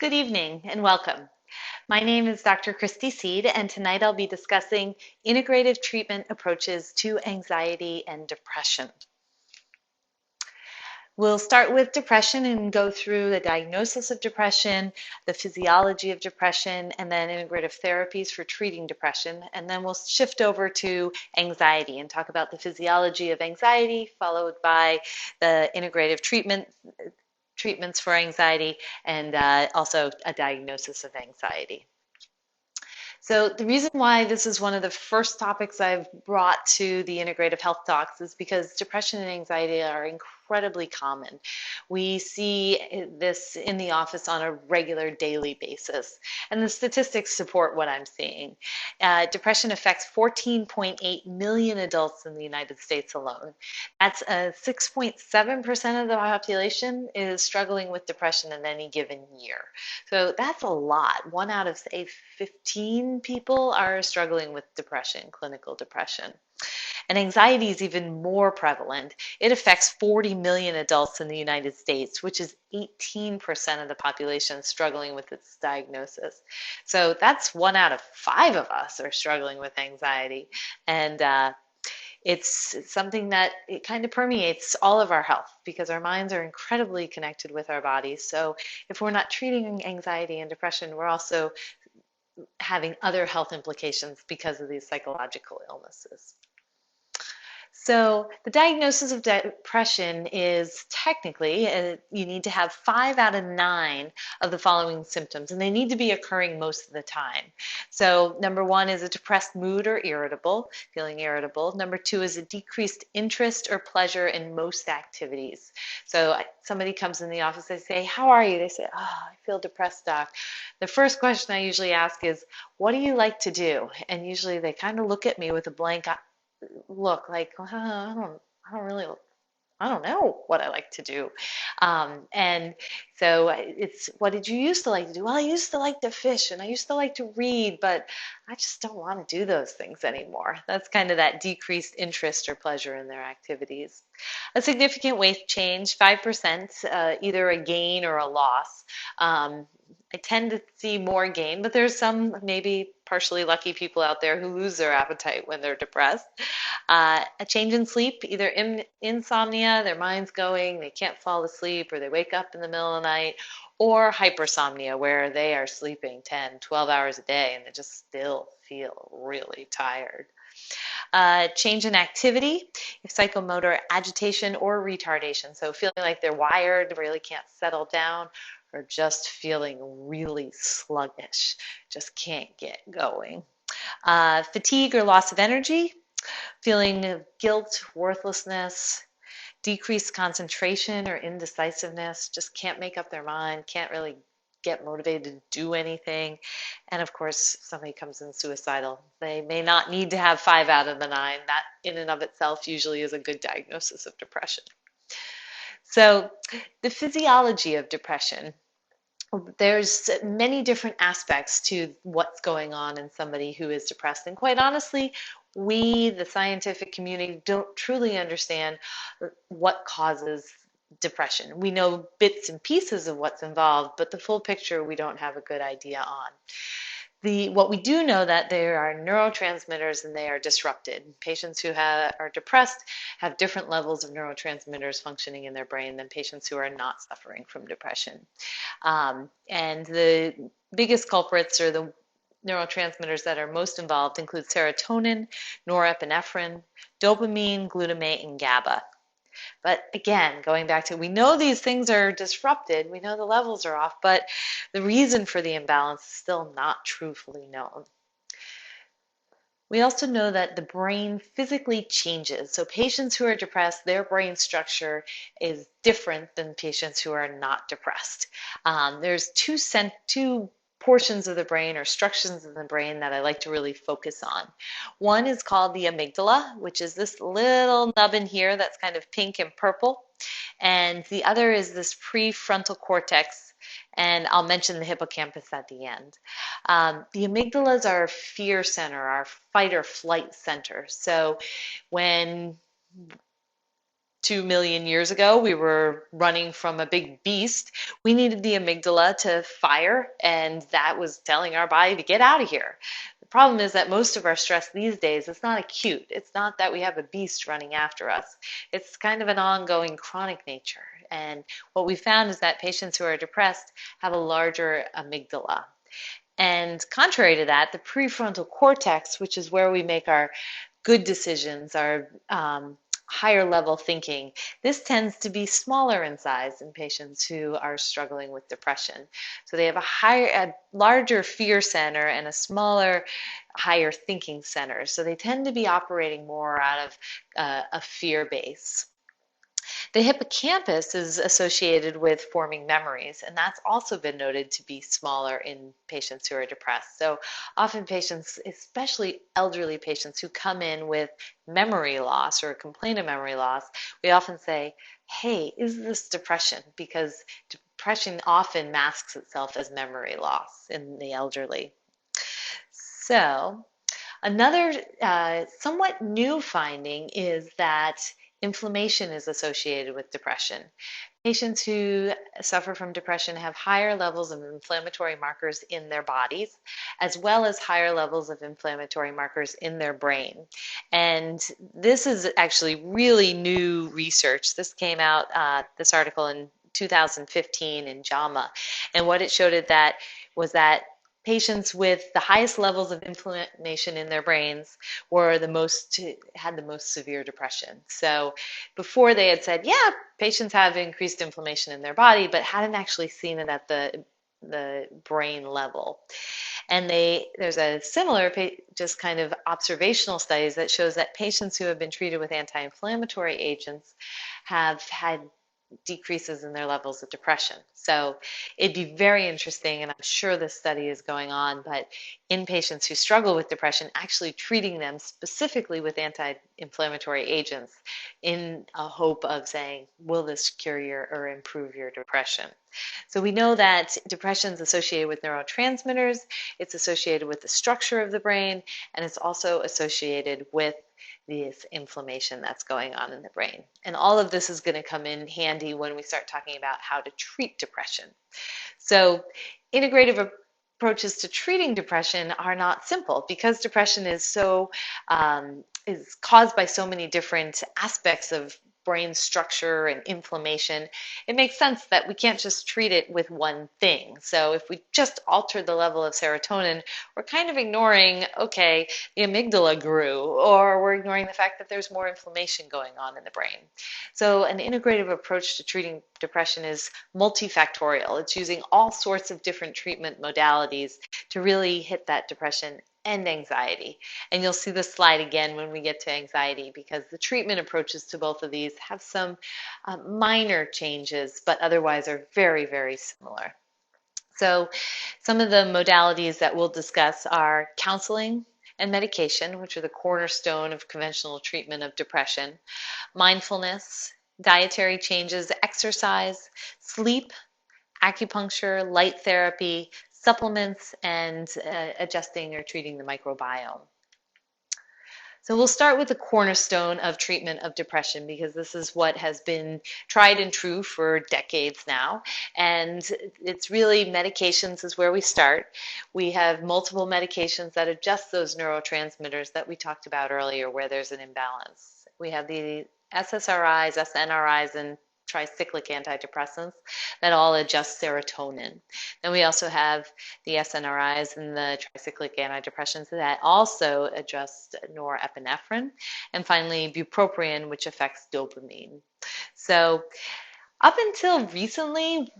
Good evening and welcome. My name is Dr. Christy Seed, and tonight I'll be discussing integrative treatment approaches to anxiety and depression. We'll start with depression and go through the diagnosis of depression, the physiology of depression, and then integrative therapies for treating depression. And then we'll shift over to anxiety and talk about the physiology of anxiety, followed by the integrative treatments for anxiety, and also a diagnosis of anxiety. So the reason why this is one of the first topics I've brought to the integrative health talks is because depression and anxiety are incredibly common. We see this in the office on a regular daily basis, and the statistics support what I'm seeing. Depression affects 14.8 million adults in the United States alone. That's 6.7% of the population is struggling with depression in any given year. So that's a lot. One out of, say, 15 people are struggling with depression, clinical depression. And anxiety is even more prevalent. It affects 40 million adults in the United States, which is 18% of the population struggling with its diagnosis. So that's 1 out of 5 of us are struggling with anxiety. And it's something that it kind of permeates all of our health because our minds are incredibly connected with our bodies. So if we're not treating anxiety and depression, we're also having other health implications because of these psychological illnesses. So the diagnosis of depression is technically, you need to have 5 out of 9 of the following symptoms, and they need to be occurring most of the time. So number 1 is a depressed mood or feeling irritable. Number 2 is a decreased interest or pleasure in most activities. So somebody comes in the office, they say, "How are you?" They say, "Oh, I feel depressed, doc." The first question I usually ask is, "What do you like to do?" And usually they kind of look at me with a blank look like, I don't know what I like to do. And so it's, what did you used to like to do? Well, I used to like to fish and I used to like to read, but I just don't want to do those things anymore. That's kind of that decreased interest or pleasure in their activities. A significant weight change, 5%, either a gain or a loss. I tend to see more gain, but there's some maybe partially lucky people out there who lose their appetite when they're depressed. A change in sleep, either insomnia, their mind's going, they can't fall asleep, or they wake up in the middle of the night, or hypersomnia, where they are sleeping 10, 12 hours a day and they just still feel really tired. Change in activity, psychomotor agitation or retardation. So feeling like they're wired, really can't settle down, or just feeling really sluggish, just can't get going. Fatigue or loss of energy, feeling of guilt, worthlessness, decreased concentration or indecisiveness, just can't make up their mind, can't really get motivated to do anything. And of course, if somebody comes in suicidal, they may not need to have 5 out of the 9. That in and of itself usually is a good diagnosis of depression. So the physiology of depression, there's many different aspects to what's going on in somebody who is depressed. And quite honestly, we, the scientific community, don't truly understand what causes depression. We know bits and pieces of what's involved, but the full picture we don't have a good idea on. What we do know that there are neurotransmitters and they are disrupted. Patients who are depressed have different levels of neurotransmitters functioning in their brain than patients who are not suffering from depression. And the biggest culprits, or the neurotransmitters that are most involved, include serotonin, norepinephrine, dopamine, glutamate, and GABA. But again, going back to, we know these things are disrupted, we know the levels are off, but the reason for the imbalance is still not truthfully known. We also know that the brain physically changes. So patients who are depressed, their brain structure is different than patients who are not depressed. There's two portions of the brain, or structures in the brain, that I like to really focus on. One is called the amygdala, which is this little nubbin here that's kind of pink and purple. And the other is this prefrontal cortex, and I'll mention the hippocampus at the end. The amygdalas are our fear center, our fight or flight center. So when 2 million years ago, we were running from a big beast. We needed the amygdala to fire, and that was telling our body to get out of here. The problem is that most of our stress these days is not acute. It's not that we have a beast running after us. It's kind of an ongoing chronic nature. And what we found is that patients who are depressed have a larger amygdala. And contrary to that, the prefrontal cortex, which is where we make our good decisions, our higher level thinking, this tends to be smaller in size in patients who are struggling with depression. So they have a larger fear center and a smaller, higher thinking center. So they tend to be operating more out of a fear base. The hippocampus is associated with forming memories, and that's also been noted to be smaller in patients who are depressed. So often patients, especially elderly patients who come in with memory loss or complain of memory loss, we often say, hey, is this depression? Because depression often masks itself as memory loss in the elderly. So another somewhat new finding is that inflammation is associated with depression. Patients who suffer from depression have higher levels of inflammatory markers in their bodies, as well as higher levels of inflammatory markers in their brain. And this is actually really new research. This came out, this article in 2015 in JAMA. And what it showed that was that patients with the highest levels of inflammation in their brains had the most severe depression. So before they had said, yeah, patients have increased inflammation in their body, but hadn't actually seen it at the brain level. And there's a similar, just kind of observational studies that shows that patients who have been treated with anti-inflammatory agents have had decreases in their levels of depression. So it'd be very interesting, and I'm sure this study is going on, but in patients who struggle with depression, actually treating them specifically with anti-inflammatory agents in a hope of saying, will this cure your or improve your depression? So we know that depression is associated with neurotransmitters, it's associated with the structure of the brain, and it's also associated with this inflammation that's going on in the brain. And all of this is going to come in handy when we start talking about how to treat depression. So integrative approaches to treating depression are not simple because depression is is caused by so many different aspects of brain structure and inflammation. It makes sense that we can't just treat it with one thing. So if we just alter the level of serotonin, we're kind of ignoring, okay, the amygdala grew, or we're ignoring the fact that there's more inflammation going on in the brain. So an integrative approach to treating depression is multifactorial. It's using all sorts of different treatment modalities to really hit that depression and anxiety. And you'll see this slide again when we get to anxiety because the treatment approaches to both of these have some minor changes, but otherwise are very, very similar. So some of the modalities that we'll discuss are counseling and medication, which are the cornerstone of conventional treatment of depression, mindfulness, dietary changes, exercise, sleep, acupuncture, light therapy, supplements, and adjusting or treating the microbiome. So we'll start with the cornerstone of treatment of depression because this is what has been tried and true for decades now. And it's really medications is where we start. We have multiple medications that adjust those neurotransmitters that we talked about earlier where there's an imbalance. We have the SSRIs, SNRIs, and tricyclic antidepressants that all adjust serotonin. Then we also have the SNRIs and the tricyclic antidepressants that also adjust norepinephrine. And finally, bupropion, which affects dopamine. So up until recently,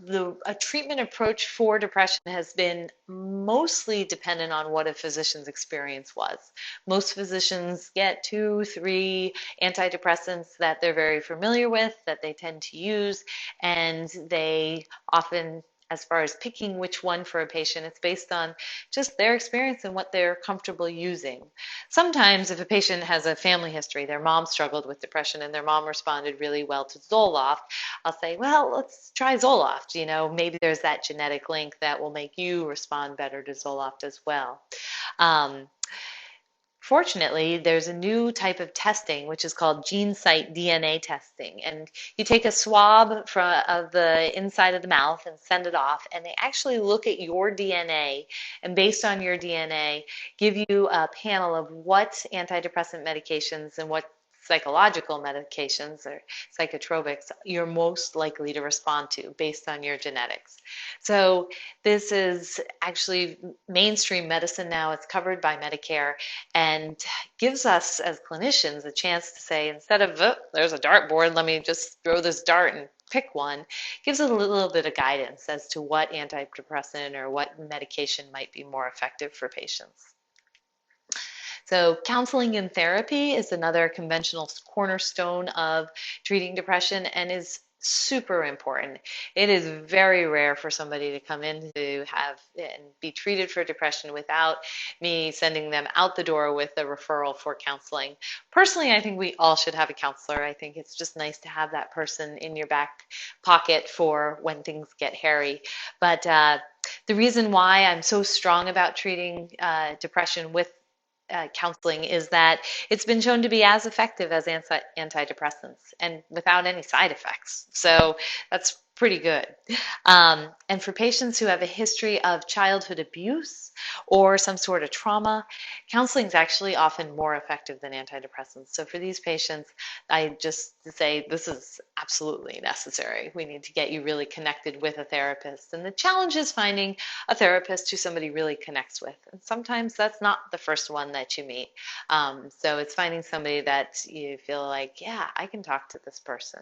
a treatment approach for depression has been mostly dependent on what a physician's experience was. Most physicians get 2, 3 antidepressants that they're very familiar with, that they tend to use, and they often, as far as picking which one for a patient, it's based on just their experience and what they're comfortable using. Sometimes if a patient has a family history, their mom struggled with depression and their mom responded really well to Zoloft, I'll say, well, let's try Zoloft. You know, maybe there's that genetic link that will make you respond better to Zoloft as well. Fortunately, there's a new type of testing which is called GeneSight DNA testing, and you take a swab of the inside of the mouth and send it off, and they actually look at your DNA, and based on your DNA, give you a panel of what antidepressant medications and what psychological medications or psychotropics you're most likely to respond to based on your genetics. So this is actually mainstream medicine now. It's covered by Medicare and gives us as clinicians a chance to say, instead of, oh, there's a dartboard, let me just throw this dart and pick one, gives us a little bit of guidance as to what antidepressant or what medication might be more effective for patients. So counseling and therapy is another conventional cornerstone of treating depression and is super important. It is very rare for somebody to come in to have and be treated for depression without me sending them out the door with a referral for counseling. Personally, I think we all should have a counselor. I think it's just nice to have that person in your back pocket for when things get hairy. But the reason why I'm so strong about treating depression with counseling is that it's been shown to be as effective as antidepressants and without any side effects. So that's pretty good. And for patients who have a history of childhood abuse or some sort of trauma, counseling is actually often more effective than antidepressants. So for these patients, I just say this is absolutely necessary. We need to get you really connected with a therapist. And the challenge is finding a therapist who somebody really connects with. And sometimes that's not the first one that you meet. So it's finding somebody that you feel like, yeah, I can talk to this person.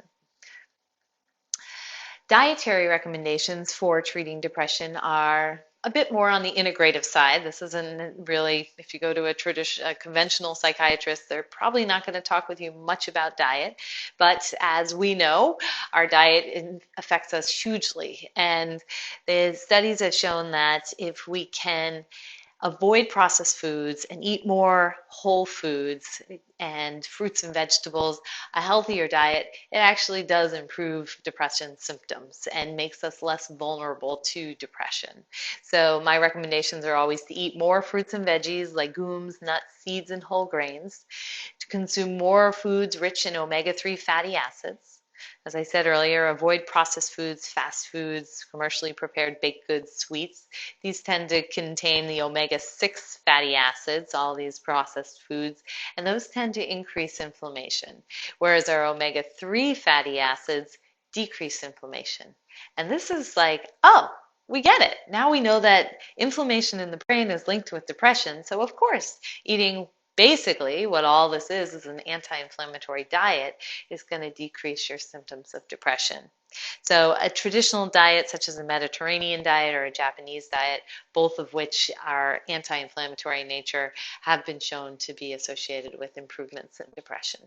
Dietary recommendations for treating depression are a bit more on the integrative side. This isn't really, if you go to a conventional psychiatrist, they're probably not going to talk with you much about diet. But as we know, our diet affects us hugely. And the studies have shown that if we can avoid processed foods and eat more whole foods and fruits and vegetables, a healthier diet, it actually does improve depression symptoms and makes us less vulnerable to depression. So my recommendations are always to eat more fruits and veggies, legumes, nuts, seeds, and whole grains, to consume more foods rich in omega-3 fatty acids. As I said earlier, avoid processed foods, fast foods, commercially prepared baked goods, sweets. These tend to contain the omega-6 fatty acids, all these processed foods, and those tend to increase inflammation, whereas our omega-3 fatty acids decrease inflammation. And this is like, oh, we get it. Now we know that inflammation in the brain is linked with depression, so of course, eating basically what all this is an anti-inflammatory diet is going to decrease your symptoms of depression. So a traditional diet such as a Mediterranean diet or a Japanese diet, both of which are anti-inflammatory in nature, have been shown to be associated with improvements in depression.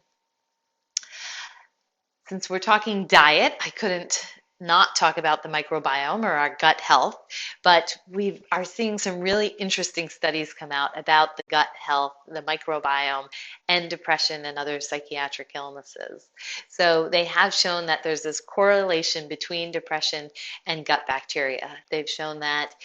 Since we're talking diet, I couldn't not talk about the microbiome or our gut health, but we are seeing some really interesting studies come out about the gut health, the microbiome, and depression and other psychiatric illnesses. So they have shown that there's this correlation between depression and gut bacteria. They've shown that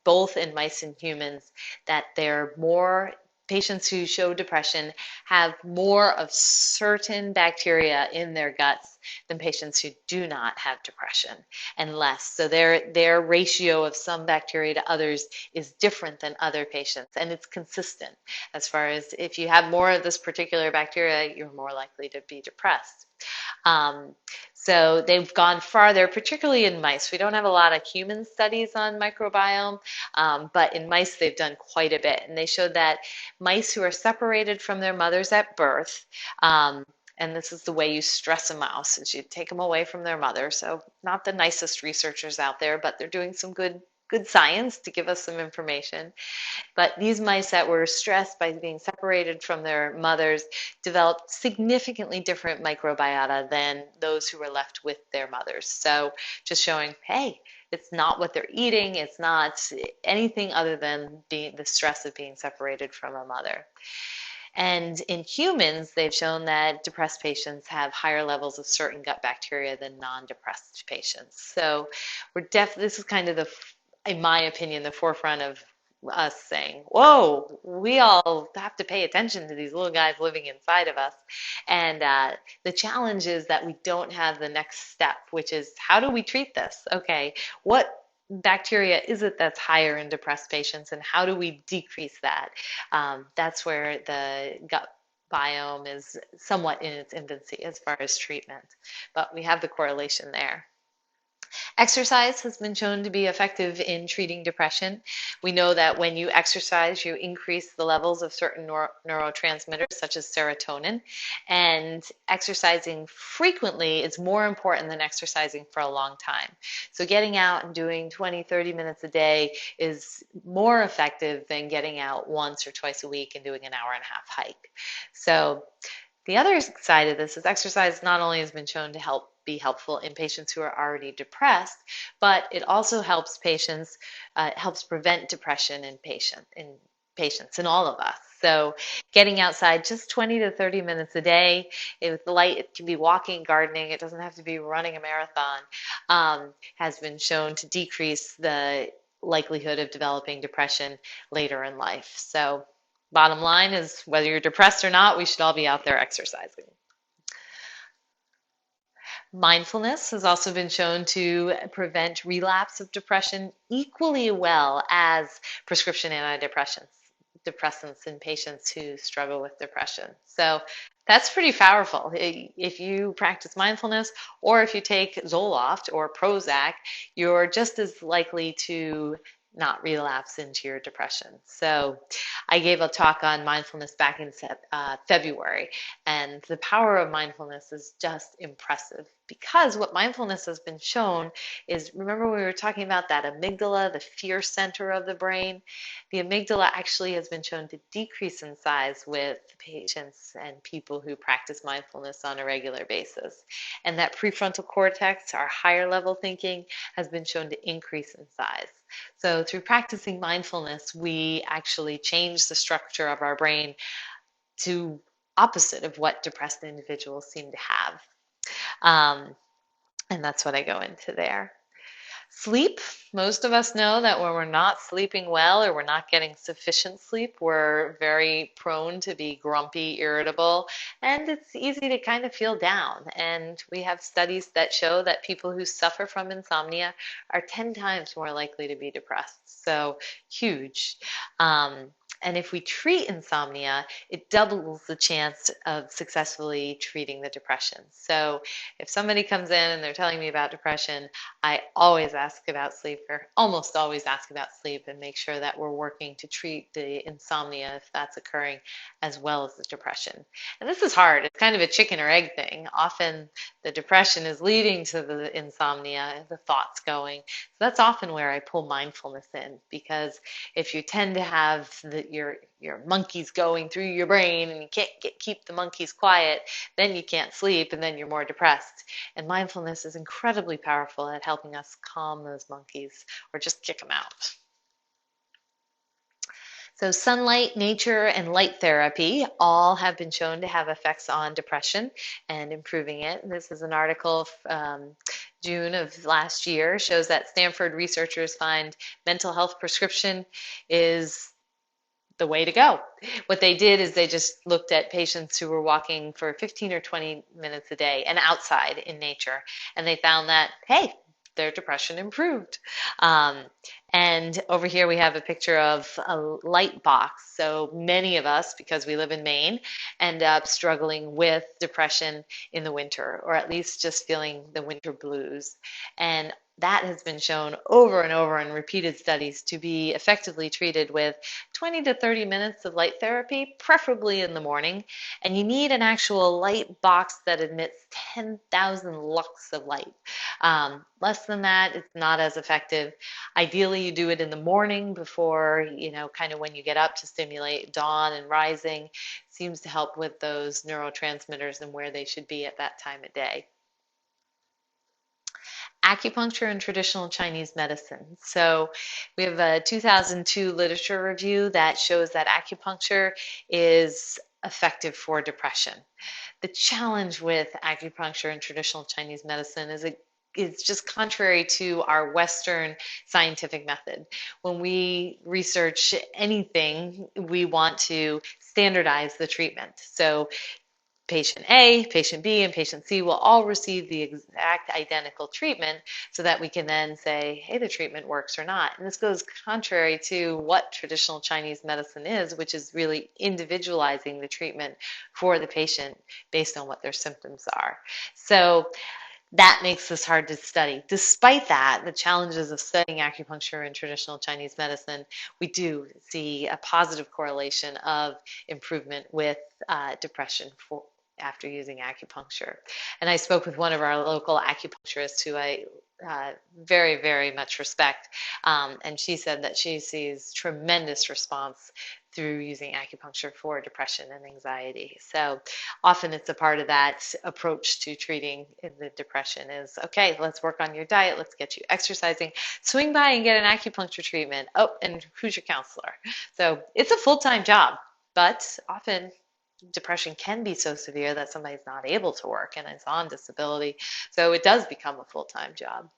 both in mice and humans, that they're more patients who show depression have more of certain bacteria in their guts than patients who do not have depression, and less. So their ratio of some bacteria to others is different than other patients, and it's consistent as far as if you have more of this particular bacteria, you're more likely to be depressed. So they've gone farther, particularly in mice. We don't have a lot of human studies on microbiome, but in mice they've done quite a bit. And they showed that mice who are separated from their mothers at birth, and this is the way you stress a mouse, is you take them away from their mother. So not the nicest researchers out there, but they're doing some good science to give us some information. But these mice that were stressed by being separated from their mothers developed significantly different microbiota than those who were left with their mothers. So just showing, hey, it's not what they're eating, it's not anything other than the stress of being separated from a mother. And in humans, they've shown that depressed patients have higher levels of certain gut bacteria than non-depressed patients. So this is kind of in my opinion, the forefront of us saying, whoa, we all have to pay attention to these little guys living inside of us. And the challenge is that we don't have the next step, which is how do we treat this? Okay, what bacteria is it that's higher in depressed patients, and how do we decrease that? That's where the gut biome is somewhat in its infancy as far as treatment, but we have the correlation there. Exercise has been shown to be effective in treating depression. We know that when you exercise, you increase the levels of certain neurotransmitters, such as serotonin, and exercising frequently is more important than exercising for a long time. So getting out and doing 20, 30 minutes a day is more effective than getting out once or twice a week and doing an hour and a half hike. So the other side of this is exercise not only has been shown to be helpful in patients who are already depressed, but it also helps patients, helps prevent depression in patients, in all of us. So getting outside just 20 to 30 minutes a day with the light, it can be walking, gardening, it doesn't have to be running a marathon, has been shown to decrease the likelihood of developing depression later in life. So bottom line is, whether you're depressed or not, we should all be out there exercising. Mindfulness has also been shown to prevent relapse of depression equally well as prescription depressants in patients who struggle with depression. So that's pretty powerful. If you practice mindfulness, or if you take Zoloft or Prozac, you're just as likely to not relapse into your depression. So I gave a talk on mindfulness back in February, and the power of mindfulness is just impressive, because what mindfulness has been shown is, remember we were talking about that amygdala, the fear center of the brain? The amygdala actually has been shown to decrease in size with patients and people who practice mindfulness on a regular basis. And that prefrontal cortex, our higher level thinking, has been shown to increase in size. So through practicing mindfulness, we actually change the structure of our brain to opposite of what depressed individuals seem to have. And that's what I go into there. Sleep. Most of us know that when we're not sleeping well, or we're not getting sufficient sleep, we're very prone to be grumpy, irritable, and it's easy to kind of feel down. And we have studies that show that people who suffer from insomnia are 10 times more likely to be depressed. So huge. And if we treat insomnia, it doubles the chance of successfully treating the depression. So if somebody comes in and they're telling me about depression, I always ask about sleep, or almost always ask about sleep, and make sure that we're working to treat the insomnia if that's occurring, as well as the depression. And this is hard. It's kind of a chicken or egg thing. Often the depression is leading to the insomnia, the thoughts going. So that's often where I pull mindfulness in, because if you tend to have your monkeys going through your brain and you can't keep the monkeys quiet, then you can't sleep, and then you're more depressed. And mindfulness is incredibly powerful at helping us calm those monkeys, or just kick them out. So sunlight, nature, and light therapy all have been shown to have effects on depression and improving it. And this is an article June of last year, shows that Stanford researchers find mental health prescription is the way to go. What they did is they just looked at patients who were walking for 15 or 20 minutes a day and outside in nature, and they found that, hey, their depression improved. And over here we have a picture of a light box. So many of us, because we live in Maine, end up struggling with depression in the winter, or at least just feeling the winter blues. And that has been shown over and over in repeated studies to be effectively treated with 20 to 30 minutes of light therapy, preferably in the morning. And you need an actual light box that emits 10,000 lux of light. Less than that, it's not as effective. Ideally, you do it in the morning before, kind of when you get up, to stimulate dawn and rising. Seems to help with those neurotransmitters and where they should be at that time of day. Acupuncture and traditional Chinese medicine. So we have a 2002 literature review that shows that acupuncture is effective for depression. The challenge with acupuncture and traditional Chinese medicine is it is just contrary to our Western scientific method. When we research anything, we want to standardize the treatment. So patient A, patient B, and patient C will all receive the exact identical treatment so that we can then say, hey, the treatment works or not. And this goes contrary to what traditional Chinese medicine is, which is really individualizing the treatment for the patient based on what their symptoms are. So that makes this hard to study. Despite that, the challenges of studying acupuncture in traditional Chinese medicine, we do see a positive correlation of improvement with depression after using acupuncture. And I spoke with one of our local acupuncturists who I very, very much respect, and she said that she sees tremendous response through using acupuncture for depression and anxiety. So often it's a part of that approach to treating the depression is, okay, let's work on your diet, let's get you exercising, swing by and get an acupuncture treatment. Oh, and who's your counselor? So it's a full-time job, but often depression can be so severe that somebody's not able to work and is on disability. So it does become a full-time job.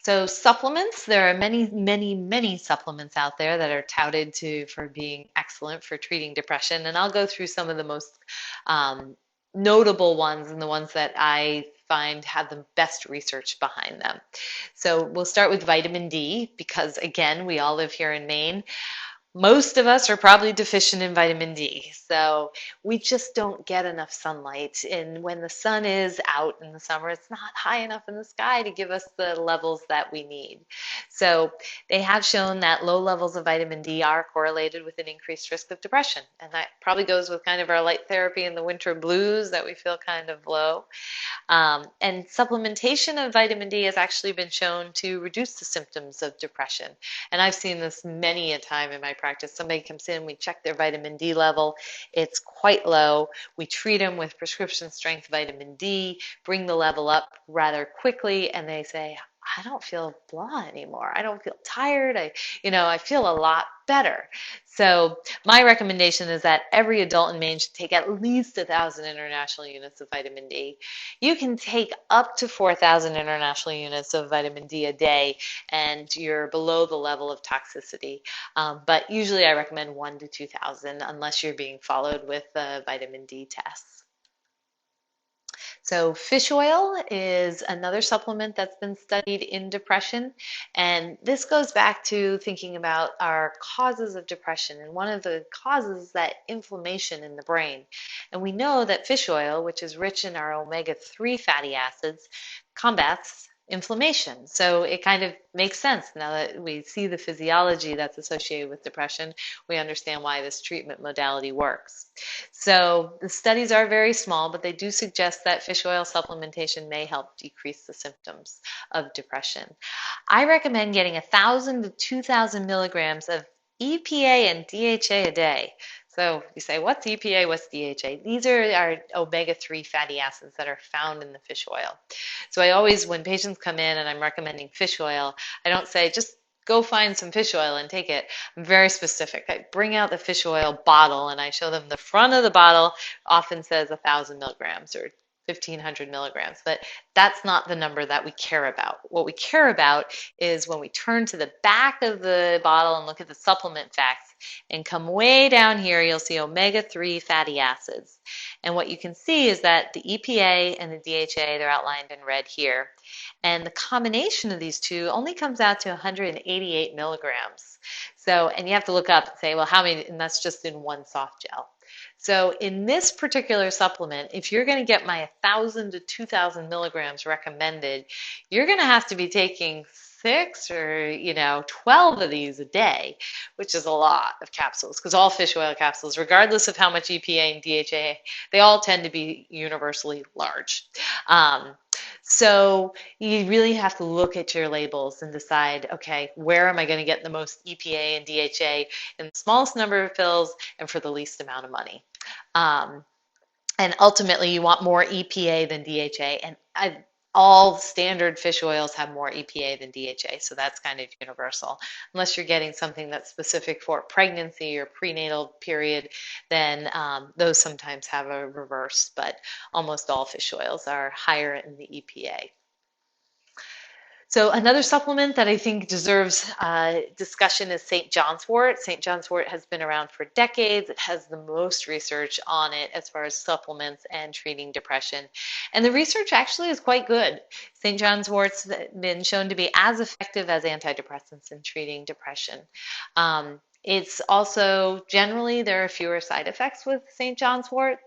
So supplements, there are many, many, many supplements out there that are touted for being excellent for treating depression. And I'll go through some of the most notable ones and the ones that I find have the best research behind them. So we'll start with vitamin D because, again, we all live here in Maine. Most of us are probably deficient in vitamin D, so we just don't get enough sunlight. And when the sun is out in the summer, it's not high enough in the sky to give us the levels that we need. So they have shown that low levels of vitamin D are correlated with an increased risk of depression. And that probably goes with kind of our light therapy in the winter blues that we feel kind of low. And supplementation of vitamin D has actually been shown to reduce the symptoms of depression. And I've seen this many a time in my practice. Somebody comes in, we check their vitamin D level, it's quite low. We treat them with prescription strength vitamin D, bring the level up rather quickly, and they say, I don't feel blah anymore. I don't feel tired. I feel a lot better. So my recommendation is that every adult in Maine should take at least 1,000 international units of vitamin D. You can take up to 4,000 international units of vitamin D a day, and you're below the level of toxicity. But usually I recommend 1 to 2,000 unless you're being followed with vitamin D tests. So fish oil is another supplement that's been studied in depression. And this goes back to thinking about our causes of depression. And one of the causes is that inflammation in the brain. And we know that fish oil, which is rich in our omega-3 fatty acids, combats inflammation. So it kind of makes sense now that we see the physiology that's associated with depression. We understand why this treatment modality works. So the studies are very small, but they do suggest that fish oil supplementation may help decrease the symptoms of depression. I recommend getting 1,000 to 2,000 milligrams of EPA and DHA a day. So you say, what's EPA, what's DHA? These are our omega-3 fatty acids that are found in the fish oil. So I always, when patients come in and I'm recommending fish oil, I don't say just go find some fish oil and take it. I'm very specific. I bring out the fish oil bottle and I show them the front of the bottle often says 1,000 milligrams or 1,500 milligrams, but that's not the number that we care about. What we care about is when we turn to the back of the bottle and look at the supplement facts and come way down here, you'll see omega-3 fatty acids. And what you can see is that the EPA and the DHA, they're outlined in red here. And the combination of these two only comes out to 188 milligrams. So, and you have to look up and say, well, how many, and that's just in one soft gel. So in this particular supplement, if you're going to get my 1,000 to 2,000 milligrams recommended, you're going to have to be taking 6 or 12 of these a day, which is a lot of capsules because all fish oil capsules, regardless of how much EPA and DHA, they all tend to be universally large. So you really have to look at your labels and decide, okay, where am I going to get the most EPA and DHA in the smallest number of pills and for the least amount of money? And ultimately, you want more EPA than DHA. And all standard fish oils have more EPA than DHA, so that's kind of universal. Unless you're getting something that's specific for pregnancy or prenatal period, then those sometimes have a reverse, but almost all fish oils are higher in the EPA. So another supplement that I think deserves discussion is St. John's wort. St. John's wort has been around for decades. It has the most research on it as far as supplements and treating depression. And the research actually is quite good. St. John's wort's been shown to be as effective as antidepressants in treating depression. It's also generally there are fewer side effects with St. John's wort.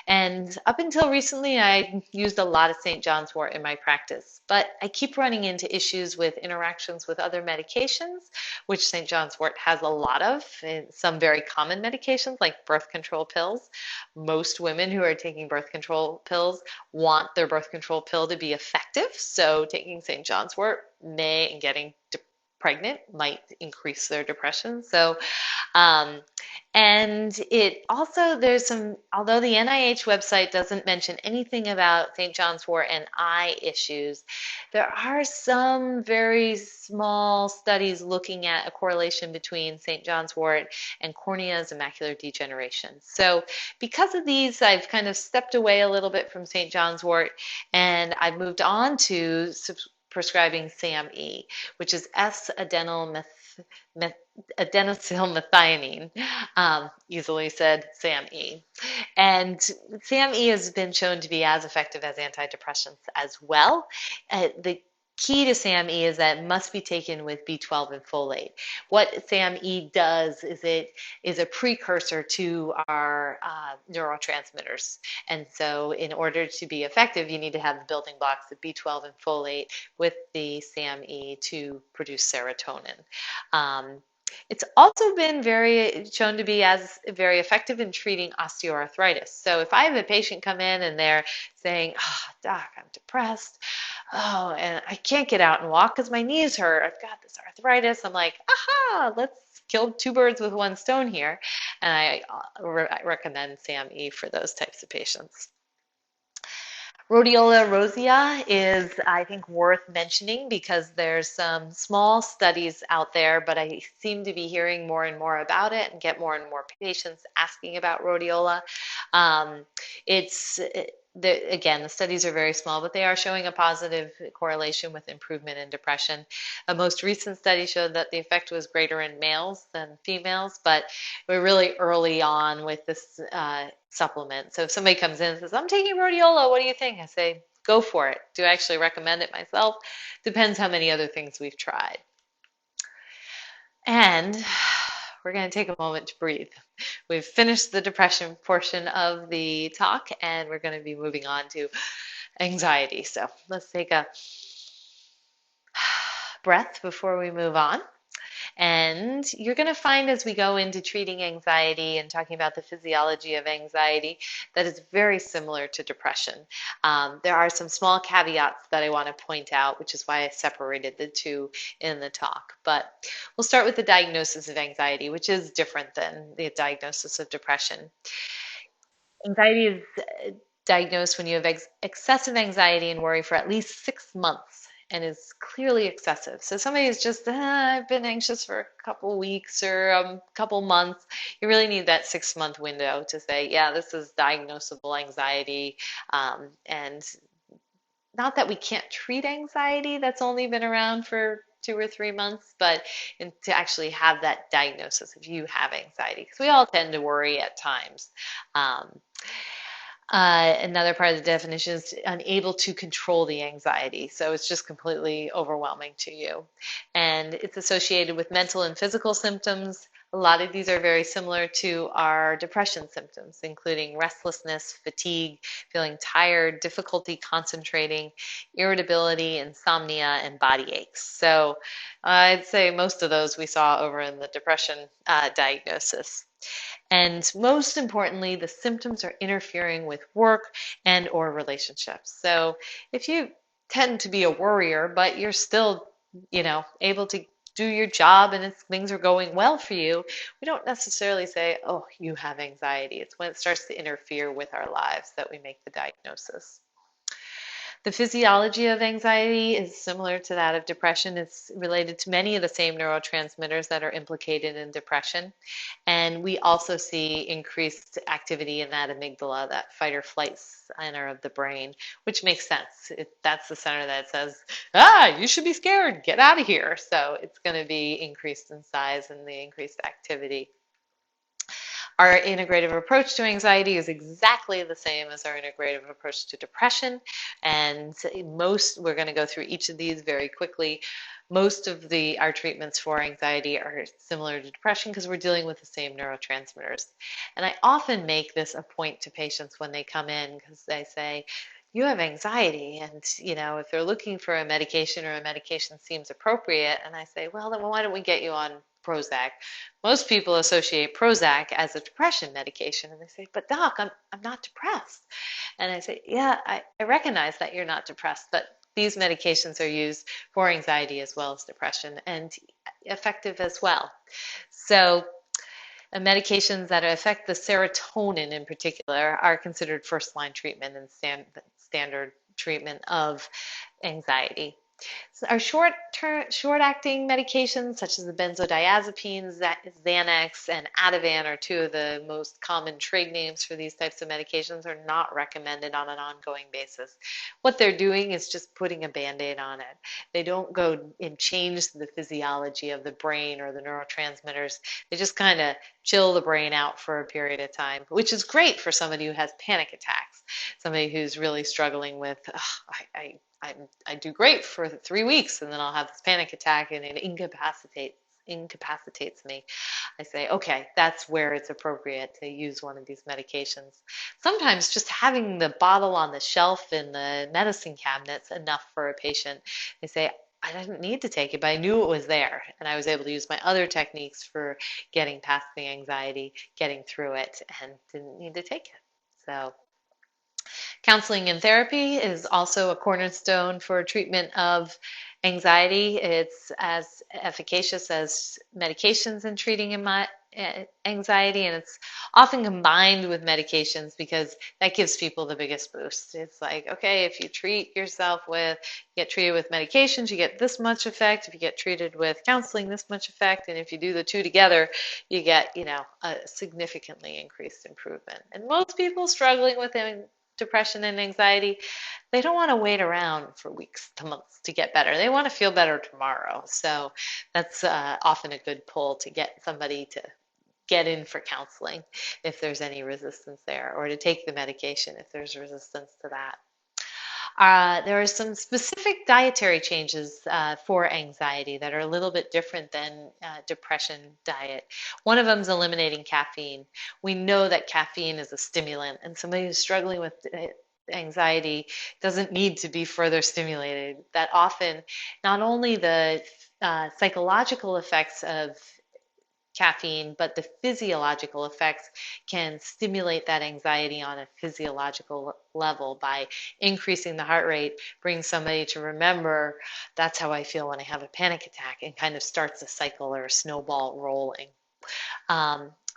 And up until recently, I used a lot of St. John's wort in my practice, but I keep running into issues with interactions with other medications, which St. John's wort has a lot of, and some very common medications like birth control pills. Most women who are taking birth control pills want their birth control pill to be effective, so taking St. John's wort may, and getting pregnant might increase their depression. So um, and it also, there's some, although the NIH website doesn't mention anything about St. John's wort and eye issues, there are some very small studies looking at a correlation between St. John's wort and corneas and macular degeneration. So because of these, I've kind of stepped away a little bit from St. John's wort, and I've moved on to prescribing SAMe, which is adenosylmethionine, easily said SAMe. And SAMe has been shown to be as effective as antidepressants as well. The key to SAMe is that it must be taken with B12 and folate. What SAMe does is it is a precursor to our neurotransmitters. And so in order to be effective, you need to have the building blocks of B12 and folate with the SAMe to produce serotonin. It's also been shown to be as very effective in treating osteoarthritis. So if I have a patient come in and they're saying, "Oh, doc, I'm depressed. Oh, and I can't get out and walk because my knees hurt. I've got this arthritis." I'm like, "Aha, let's kill two birds with one stone here." And I recommend SAMe for those types of patients. Rhodiola rosea is, I think, worth mentioning because there's some small studies out there, but I seem to be hearing more and more about it and get more and more patients asking about rhodiola. It's again, the studies are very small, but they are showing a positive correlation with improvement in depression. A most recent study showed that the effect was greater in males than females, but we're really early on with this supplement. So if somebody comes in and says, "I'm taking rhodiola, what do you think?" I say, go for it. Do I actually recommend it myself? Depends how many other things we've tried. And we're going to take a moment to breathe. We've finished the depression portion of the talk, and we're going to be moving on to anxiety. So let's take a breath before we move on. And you're going to find as we go into treating anxiety and talking about the physiology of anxiety that it's very similar to depression. There are some small caveats that I want to point out, which is why I separated the two in the talk. But we'll start with the diagnosis of anxiety, which is different than the diagnosis of depression. Anxiety is diagnosed when you have excessive anxiety and worry for at least 6 months and is clearly excessive. So somebody is just, I've been anxious for a couple weeks or a couple months. You really need that 6 month window to say, yeah, this is diagnosable anxiety. And not that we can't treat anxiety that's only been around for 2 or 3 months, but to actually have that diagnosis if you have anxiety, because we all tend to worry at times. Another part of the definition is unable to control the anxiety. So it's just completely overwhelming to you. And it's associated with mental and physical symptoms. A lot of these are very similar to our depression symptoms, including restlessness, fatigue, feeling tired, difficulty concentrating, irritability, insomnia, and body aches. So I'd say most of those we saw over in the depression diagnosis. And most importantly, the symptoms are interfering with work and or relationships. So if you tend to be a worrier, but you're still, able to do your job and things are going well for you, we don't necessarily say, "Oh, you have anxiety." It's when it starts to interfere with our lives that we make the diagnosis. The physiology of anxiety is similar to that of depression. It's related to many of the same neurotransmitters that are implicated in depression. And we also see increased activity in that amygdala, that fight or flight center of the brain, which makes sense. That's the center that says, you should be scared, get out of here. So it's going to be increased in size and the increased activity. Our integrative approach to anxiety is exactly the same as our integrative approach to depression. And we're going to go through each of these very quickly. Most of our treatments for anxiety are similar to depression because we're dealing with the same neurotransmitters. And I often make this a point to patients when they come in because they say, you have anxiety, and if they're looking for a medication or a medication seems appropriate, and I say, well, then why don't we get you on Prozac? Most people associate Prozac as a depression medication, and they say, but doc, I'm not depressed. And I say, yeah, I recognize that you're not depressed, but these medications are used for anxiety as well as depression, and effective as well. So medications that affect the serotonin in particular are considered first-line treatment and standard treatment of anxiety. So our short-acting medications, such as the benzodiazepines, Xanax, and Ativan, are two of the most common trade names for these types of medications, are not recommended on an ongoing basis. What they're doing is just putting a Band-Aid on it. They don't go and change the physiology of the brain or the neurotransmitters. They just kind of chill the brain out for a period of time, which is great for somebody who has panic attacks, somebody who's really struggling with, I do great for 3 weeks and then I'll have this panic attack and it incapacitates me. I say, okay, that's where it's appropriate to use one of these medications. Sometimes just having the bottle on the shelf in the medicine cabinet's enough for a patient. They say, I didn't need to take it, but I knew it was there, and I was able to use my other techniques for getting past the anxiety, getting through it, and didn't need to take it. So counseling and therapy is also a cornerstone for treatment of anxiety. It's as efficacious as medications in treating anxiety, and it's often combined with medications because that gives people the biggest boost. It's like, okay, if you get treated with medications, you get this much effect. If you get treated with counseling, this much effect. And if you do the two together, you get, a significantly increased improvement. And most people struggling with depression and anxiety, they don't want to wait around for weeks to months to get better. They want to feel better tomorrow. So that's often a good pull to get somebody to get in for counseling if there's any resistance there, or to take the medication if there's resistance to that. There are some specific dietary changes for anxiety that are a little bit different than depression diet. One of them is eliminating caffeine. We know that caffeine is a stimulant, and somebody who's struggling with anxiety doesn't need to be further stimulated. That often, not only the psychological effects of caffeine, but the physiological effects can stimulate that anxiety on a physiological level by increasing the heart rate, bring somebody to remember that's how I feel when I have a panic attack, and kind of starts a cycle or a snowball rolling.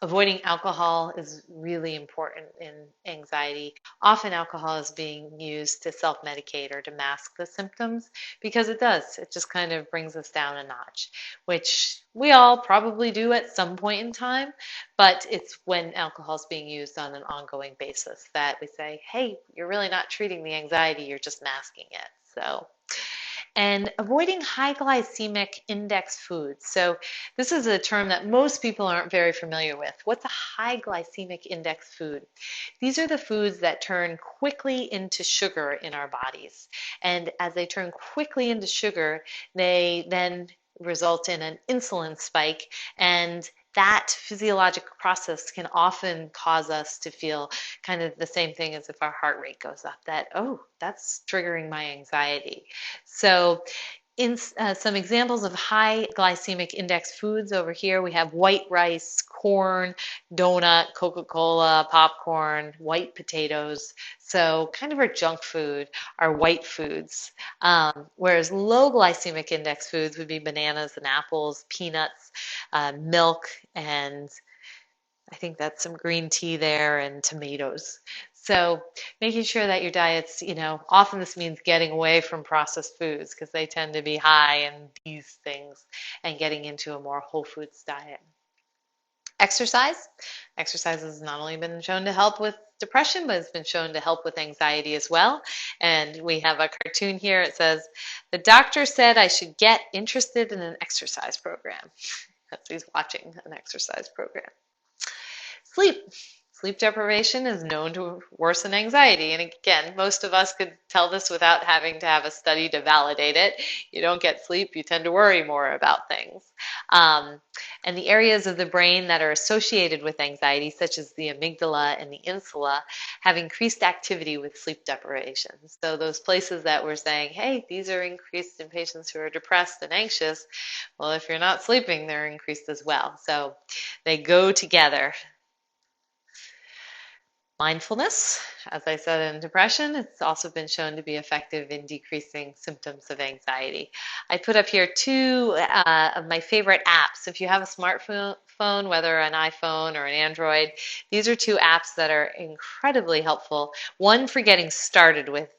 Avoiding alcohol is really important in anxiety. Often alcohol is being used to self-medicate or to mask the symptoms because it does. It just kind of brings us down a notch, which we all probably do at some point in time, but it's when alcohol is being used on an ongoing basis that we say, hey, you're really not treating the anxiety, you're just masking it. And avoiding high glycemic index foods. So this is a term that most people aren't very familiar with. What's a high glycemic index food? These are the foods that turn quickly into sugar in our bodies. And as they turn quickly into sugar, they then result in an insulin spike, and that physiologic process can often cause us to feel kind of the same thing as if our heart rate goes up, that, oh, that's triggering my anxiety. So in some examples of high glycemic index foods over here, we have white rice, corn, donut, Coca-Cola, popcorn, white potatoes. So kind of our junk food, our white foods. Whereas low glycemic index foods would be bananas and apples, peanuts, milk, and I think that's some green tea there, and tomatoes. So making sure that your diet's, often this means getting away from processed foods because they tend to be high in these things and getting into a more whole foods diet. Exercise. Exercise has not only been shown to help with depression, but it's been shown to help with anxiety as well. And we have a cartoon here. It says, "The doctor said I should get interested in an exercise program." That's he's watching an exercise program. Sleep. Sleep deprivation is known to worsen anxiety. And again, most of us could tell this without having to have a study to validate it. You don't get sleep, you tend to worry more about things. And the areas of the brain that are associated with anxiety, such as the amygdala and the insula, have increased activity with sleep deprivation. So those places that we're saying, hey, these are increased in patients who are depressed and anxious, well, if you're not sleeping, they're increased as well. So they go together. Mindfulness, as I said, in depression, it's also been shown to be effective in decreasing symptoms of anxiety. I put up here two of my favorite apps. If you have a smartphone, whether an iPhone or an Android, these are two apps that are incredibly helpful. One for getting started with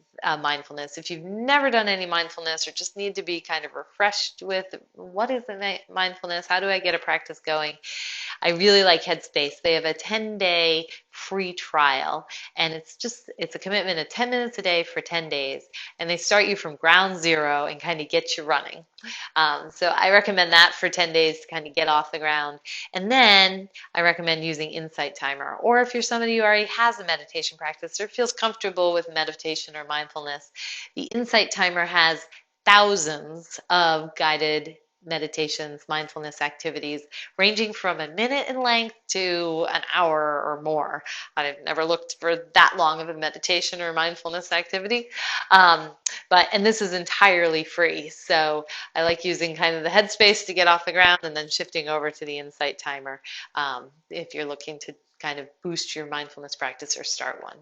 mindfulness. If you've never done any mindfulness or just need to be kind of refreshed with what is mindfulness, how do I get a practice going? I really like Headspace. They have a 10-day free trial, and it's a commitment of 10 minutes a day for 10 days, and they start you from ground zero and kind of get you running. So I recommend that for 10 days to kind of get off the ground. And then I recommend using Insight Timer, or if you're somebody who already has a meditation practice or feels comfortable with meditation or mindfulness, the Insight Timer has thousands of guided meditations, mindfulness activities, ranging from a minute in length to an hour or more. I've never looked for that long of a meditation or mindfulness activity, and this is entirely free. So I like using kind of the Headspace to get off the ground and then shifting over to the Insight Timer if you're looking to kind of boost your mindfulness practice or start one.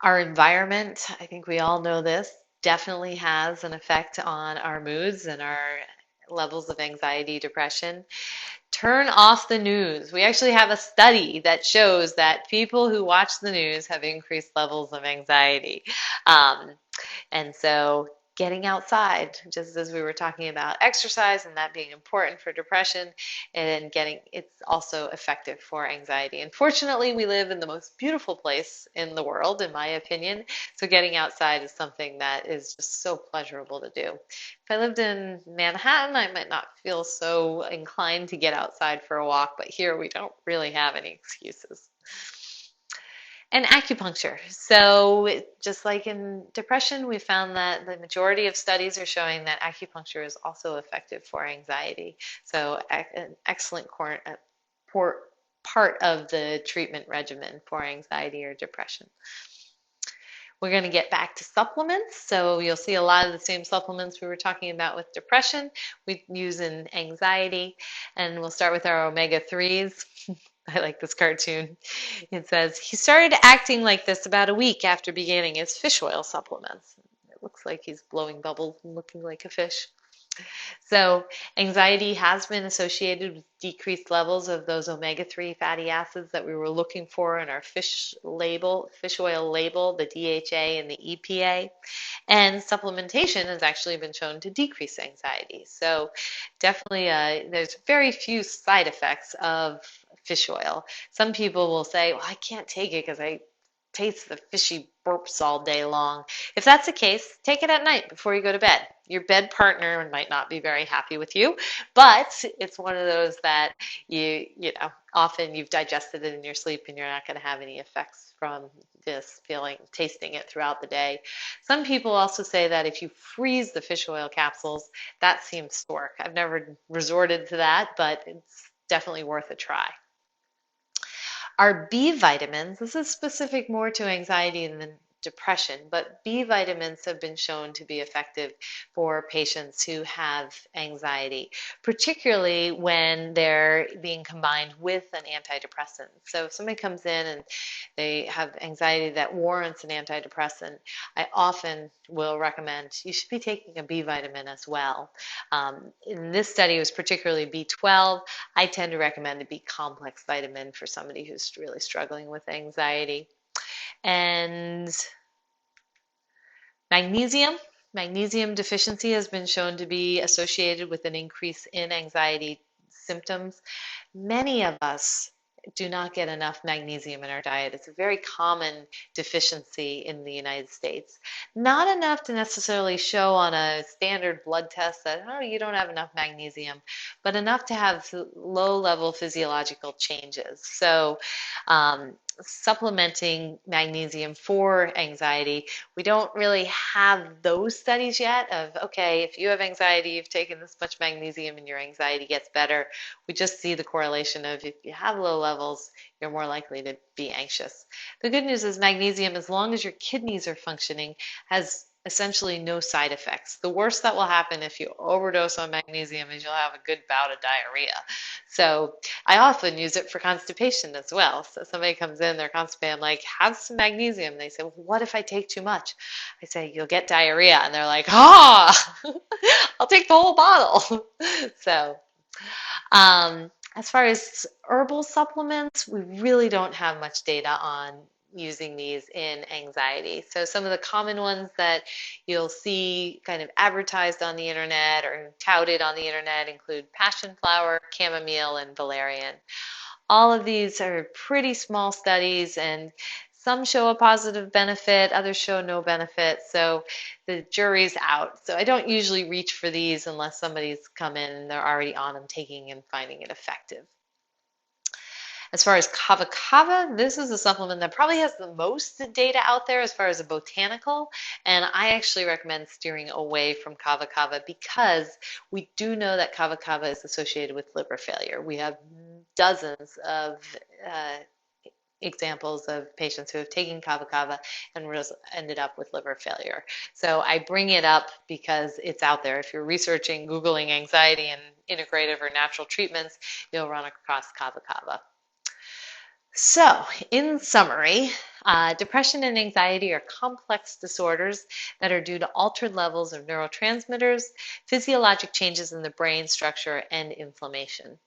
Our environment, I think we all know this, definitely has an effect on our moods and our levels of anxiety, depression. Turn off the news. We actually have a study that shows that people who watch the news have increased levels of anxiety. And so getting outside, just as we were talking about exercise and that being important for depression, and it's also effective for anxiety. Unfortunately, we live in the most beautiful place in the world, in my opinion, so getting outside is something that is just so pleasurable to do. If I lived in Manhattan, I might not feel so inclined to get outside for a walk, but here we don't really have any excuses. And acupuncture. So just like in depression, we found that the majority of studies are showing that acupuncture is also effective for anxiety. So an excellent part of the treatment regimen for anxiety or depression. We're going to get back to supplements. So you'll see a lot of the same supplements we were talking about with depression, we use in anxiety. And we'll start with our omega-3s. I like this cartoon. It says, he started acting like this about a week after beginning his fish oil supplements. It looks like he's blowing bubbles and looking like a fish. So anxiety has been associated with decreased levels of those omega-3 fatty acids that we were looking for in our fish oil label, the DHA and the EPA. And supplementation has actually been shown to decrease anxiety. So definitely there's very few side effects of fish oil. Some people will say, well, I can't take it because I taste the fishy burps all day long. If that's the case, take it at night before you go to bed. Your bed partner might not be very happy with you, but it's one of those that often you've digested it in your sleep and you're not going to have any effects from this tasting it throughout the day. Some people also say that if you freeze the fish oil capsules, that seems to work. I've never resorted to that, but it's definitely worth a try. Our B vitamins, this is specific more to anxiety than depression, but B vitamins have been shown to be effective for patients who have anxiety, particularly when they're being combined with an antidepressant. So if somebody comes in and they have anxiety that warrants an antidepressant, I often will recommend you should be taking a B vitamin as well. In this study, it was particularly B12. I tend to recommend a B complex vitamin for somebody who's really struggling with anxiety. And magnesium. Magnesium deficiency has been shown to be associated with an increase in anxiety symptoms. Many of us do not get enough magnesium in our diet. It's a very common deficiency in the United States. Not enough to necessarily show on a standard blood test that, oh, you don't have enough magnesium, but enough to have low level physiological changes. So, supplementing magnesium for anxiety, we don't really have those studies yet of, okay, if you have anxiety, you've taken this much magnesium and your anxiety gets better. We just see the correlation of if you have low levels, you're more likely to be anxious. The good news is magnesium, as long as your kidneys are functioning, has essentially no side effects. The worst that will happen if you overdose on magnesium is you'll have a good bout of diarrhea. So I often use it for constipation as well. So somebody comes in, they're constipated, I'm like, have some magnesium. They say, well, what if I take too much? I say, you'll get diarrhea. And they're like, ah, I'll take the whole bottle. So as far as herbal supplements, we really don't have much data on using these in anxiety. So some of the common ones that you'll see kind of advertised on the internet or touted on the internet include passion flower, chamomile, and valerian. All of these are pretty small studies, and some show a positive benefit, others show no benefit. So the jury's out. So I don't usually reach for these unless somebody's come in and they're already on them taking and finding it effective. As far as kava kava, this is a supplement that probably has the most data out there as far as a botanical, and I actually recommend steering away from kava kava because we do know that kava kava is associated with liver failure. We have dozens of uh, examples of patients who have taken kava kava and ended up with liver failure. So I bring it up because it's out there. If you're researching, Googling anxiety and integrative or natural treatments, you'll run across kava kava. So, in summary, depression and anxiety are complex disorders that are due to altered levels of neurotransmitters, physiologic changes in the brain structure, and inflammation.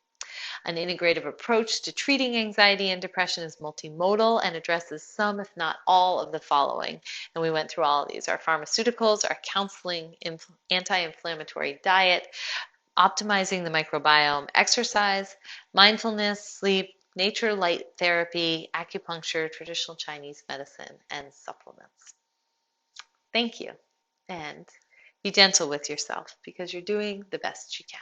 An integrative approach to treating anxiety and depression is multimodal and addresses some, if not all, of the following. And we went through all of these: our pharmaceuticals, our counseling, anti-inflammatory diet, optimizing the microbiome, exercise, mindfulness, sleep, nature light therapy, acupuncture, traditional Chinese medicine, and supplements. Thank you. And be gentle with yourself because you're doing the best you can.